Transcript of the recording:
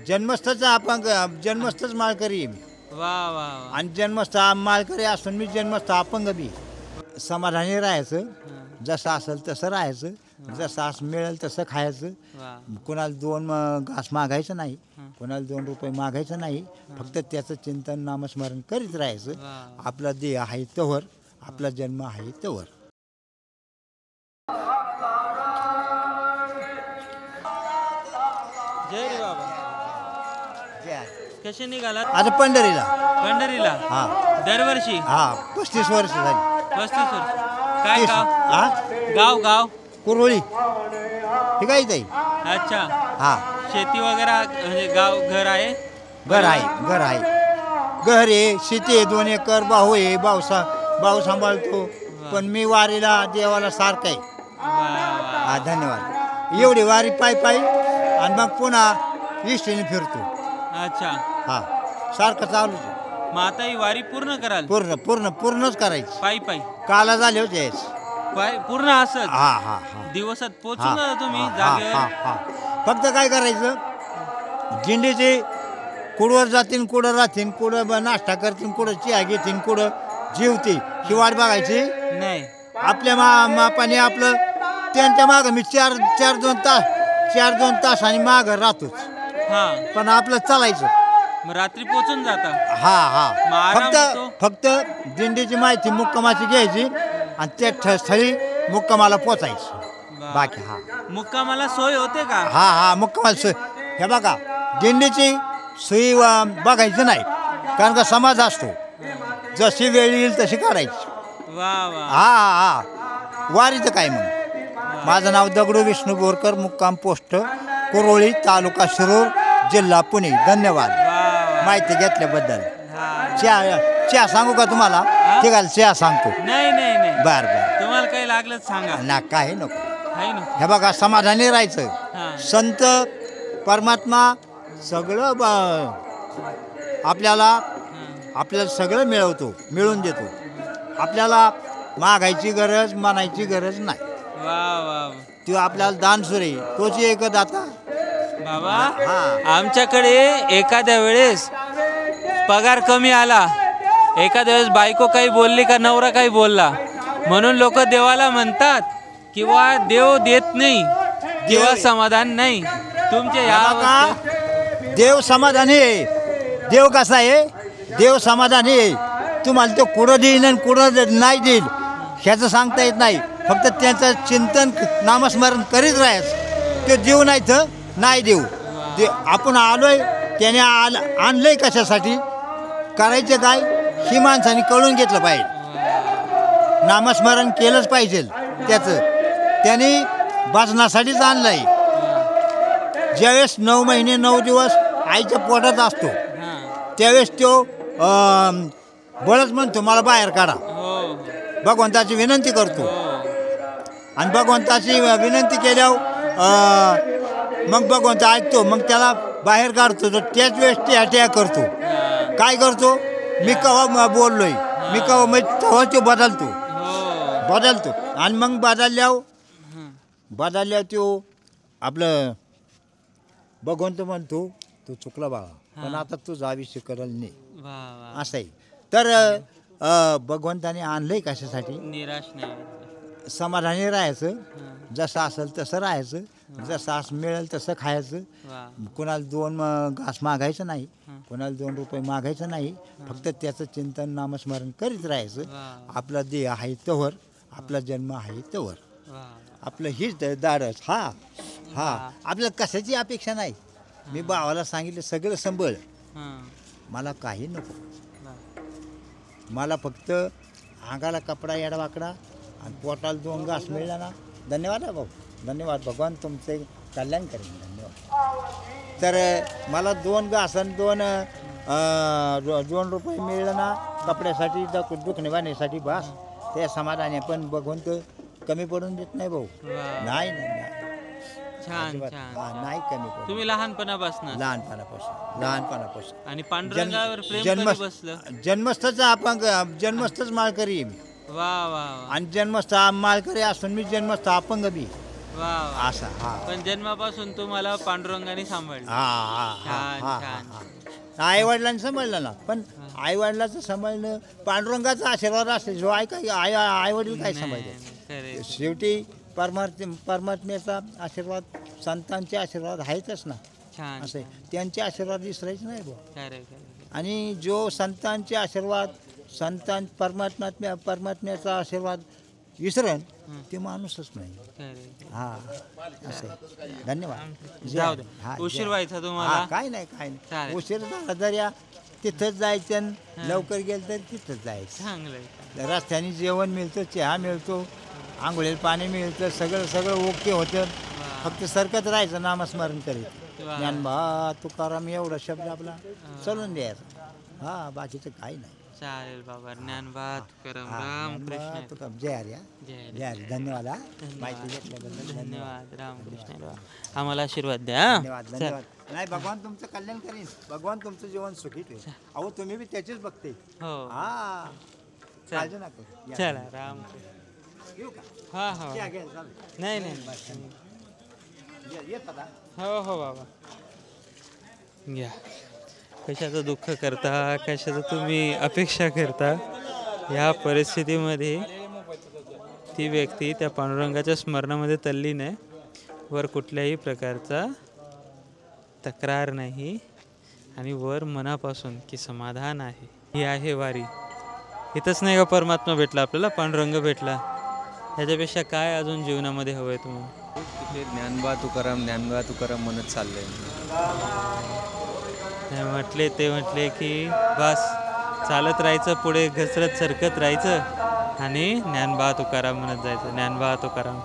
जन्मस्थच अपंग जन्मस्थच माळकरी आहे मी. वा वा वा. आणि जन्मस्थ माळकरी असून मी जन्मस्थ अपंग बी. समाधानी राहायचं, जसं असेल तसं राहायचं, जसं असं मिळेल तसं खायचं. वा कोणाला 2 घास मागायचं नाही, कोणाला 2 रुपये मागायचं नाही. फक्त त्याचं चिंतन नामस्मरण करीत राहायचं. वा. आपला देह आहे तोवर, आपला जन्म आहे तोवर. जय रे बाबा. कसे निघालात? आता पंढरीला. पंढरीला. हा दरवर्षी. हा 35 वर्ष झाली. 35 वर्ष. काय गाव? हा गाव गाव कुरवळी हे काय ताई. अच्छा. हा शेती वगैरे म्हणजे गाव घर आहे? घर आहे, घर आहे, घर आहे, शेती आहे, 2 एकर. भाऊ आहे, भाऊ सांभाळतो. पण मी वारीला देवाला सारखं आहे. वा वा. हा धन्यवाद. एवढी वारी पायी आणि मग पुन्हा इष्टीने फिरतो. अच्छा. हा सारखं चालूच आहे. मग आता ही वारी पूर्ण कराल? पूर्णच करायची. पायी पायी काला झाले होते. पायी पूर्ण असत? हा हा हा दिवसात पोहोचून जाता तुम्ही हा जागेवर? फक्त काय करायचं, दिंडीचे कुडवर जातीन, कुठं राहतीन, कुठं नाश्ता करतीन, कुठं चहा घेतीन, कुठं जेवते ही वाट बघायची नाही. आपल्या मापाने आपलं त्यांच्या मागं मी 4-2 तासांनी मागं राहतोच. हा. पण आपलं चालायचं. मग रात्री पोहोचून जाता? हा मग आराम होतो? फक्त दिंडीची माहिती मुक्कामाची घ्यायची आणि त्या स्थळी मुक्कामाला पोचायचं. बाकी हा मुक्कामाला सोय होते का? हा मुक्कामाला सोय. हे बघा, दिंडीची सोयी बघायची नाही, कारण का समाज असतो. जशी वेळ येईल तशी काढायची. वा वा. हा वारीचं काय मग. माझं नाव दगडू विष्णू बोरकर, मुक्काम पोस्ट कुरोळी, तालुका शिरूर, जिल्हा पुणे. धन्यवाद माहिती घेतल्याबद्दल. चहा सांगू का तुम्हाला? ठीक आहे, चहा सांगतो. नाही नाही नाही. बरं तुम्हाला काही लागलं सांगा. ना काही नको. आहे ना. हे बघा, समाधानी राहायचं. हा. संत परमात्मा सगळं आपल्याला सगळं मिळून देतो. आपल्याला मागायची गरज, मानायची गरज नाही. वा वा. तो आपल्याला दानसुरे, तोच एक दाता. बाबा, आमच्याकडे एखाद्या वेळेस पगार कमी आला, एखाद्या वेळेस बायको काही बोलली का नवरा काही बोलला, म्हणून लोक देवाला म्हणतात किंवा देव देत नाही किंवा समाधान नाही. तुमचे या देव समाधानी आहे. देव कसा आहे? देव समाधानी आहे. तुम्हाला तो कुठं देईल आणि कुठं नाही देईल ह्याचं सांगता येत नाही. फक्त त्यांचं चिंतन नामस्मरण करीत राहायचं. तो देव नाही तर नाही देऊ. आपण आलोय, त्याने आणलंय कशासाठी, करायचं काय ही माणसाने कळून घेतलं पाहिजे. नामस्मरण केलंच पाहिजे. त्याने वाचनासाठीच आणलंय. ज्यावेळेस 9 महिने 9 दिवस आईच्या पोटात असतो, त्यावेळेस तो बळच म्हणतो मला बाहेर काढा. भगवंताची विनंती करतो आणि भगवंताची विनंती केल्यावर मग भगवंत ऐकतो, मग त्याला बाहेर काढतो. तर त्याच वेळेस ट्या करतो. काय करतो? मी कवा बोललोय, मी कवा मग तेव्हा तो बदलतो आणि मग बदलल्यावर तो आपलं भगवंत म्हणतो तू चुकला बाळा, पण आता तुझं आयुष्य करल नाही. असं आहे. तर भगवंताने आणलंय कशासाठी? निराश नाही, समाधानी राहायचं. जसं असेल तसं राहायचं, जसं असं मिळेल तसं खायचं. कोणाला 2 घास मागायचं नाही, कोणाला 2 रुपये मागायचं नाही. फक्त त्याचं चिंतन नामस्मरण करीत राहायचं. आपला देह आहे तोवर, आपला जन्म आहे तोवर. आपलं हीच धाडस. आपल्याला कशाची अपेक्षा नाही. मी भावाला सांगितलं सगळं संभळ, मला काही नको. मला फक्त अंगाला कपडा येडावाकडा आणि पोटाला 2 घास मिळला ना, धन्यवाद भाऊ, धन्यवाद. भगवान तुमचे कल्याण करेन. धन्यवाद. तर मला 2 घास आणि 2 रुपये मिळलं ना कपड्यासाठी, दुखणे बांधण्यासाठी, बस ते समाधान आहे. पण भगवंत कमी पडून देत नाही भाऊ. नाही छान नाही कमी पडून. तुम्ही लहानपणापासून आणि पांडुरंगावर प्रेम कधी बसलं? जन्मस्थच माळकरी आहे मी. वा वा. आणि जन्मस्थ माळकरी असून मी जन्मस्थ अपंग बी. वा वा. असा. हा पण जन्मापासून तुम्हाला पांडुरंगाने सांभाळलं. छान छान. आई वडिलांनी सांभाळलं ना, पण आई वडिलाचं सांभाळणं पांडुरंगाचा आशीर्वाद असते. जो आई वडील काय सांभाळते. खरे शेवटी परमात्म्याचा आशीर्वाद, संतांचे आशीर्वाद आहेतच ना. छान. असं आहे. त्यांचे आशीर्वाद विसरायचे नाही बुवा. खरे खरे. आणि जो संतांचे आशीर्वाद, परमात्म्याचा आशीर्वाद विसरण ते माणूसच नाही. खरे. हा असं आहे. धन्यवाद. जाऊ दे. हा, उशीर जय. व्हायचा हा, तुम्हाला. काय नाही चालेल. उशीर झाला तर या तिथंच जायचं आणि लवकर गेलं तर तिथंच जायचं. चांगलंय. रस्त्याने जेवण मिळतं, चहा मिळतो, आंघोळीला पाणी मिळतं, सगळं ओके होतं. फक्त सरकत राहायचं, नामस्मरण करीत. वा. ज्ञानबा तुकाराम एवढा शब्द आपला चलून द्यायचा. हा बाकीचं काही नाही. चालेल बाबा. ज्ञानबा तुकाराम हा, रामकृष्ण ज्ञानबा हरी. तुकाराम. जय हरी. जय हरी. जय हरी. धन्यवाद. हा माहिती घेतल्याबद्दल धन्यवाद. धन्यवाद. रामकृष्ण हरी. आम्हाला आशीर्वाद द्या. हा? धन्यवाद. चल. धन्यवाद. नाही, भगवान तुमचं कल्याण करीन. भगवान तुमचं जीवन सुखी ठेव. अहो तुम्ही बी त्याचीच बघते. हो. हा चल. काळजी नका. या. चला रामकृष्ण. येऊ का? हा हा. घ्या, घ्या, चालेल. नाही नाही. येत आता. हो हो बाबा. घ्या. कशाचं दुःख करता, कशाचं तुम्ही अपेक्षा करता, या परिस्थितीमध्ये ती व्यक्ती त्या पांडुरंगाच्या स्मरणामध्ये तल्लीन आहे. वर कुठल्याही प्रकारचा तक्रार नाही आणि वर मनापासून की समाधान आहे. ही आहे वारी. इथंच नाही का परमात्मा भेटला आपल्याला, पांडुरंग भेटला. ह्याच्यापेक्षा काय अजून जीवनामध्ये हवं आहे तुम्हाला. तिथे ज्ञानबा तुकाराम म्हणत चाललंय. ते म्हटले की बस चालत राहायचं, पुढे घसरत सरकत राहायचं आणि ज्ञानबा तुकाराम म्हणत जायचं. ज्ञानबा तुकाराम.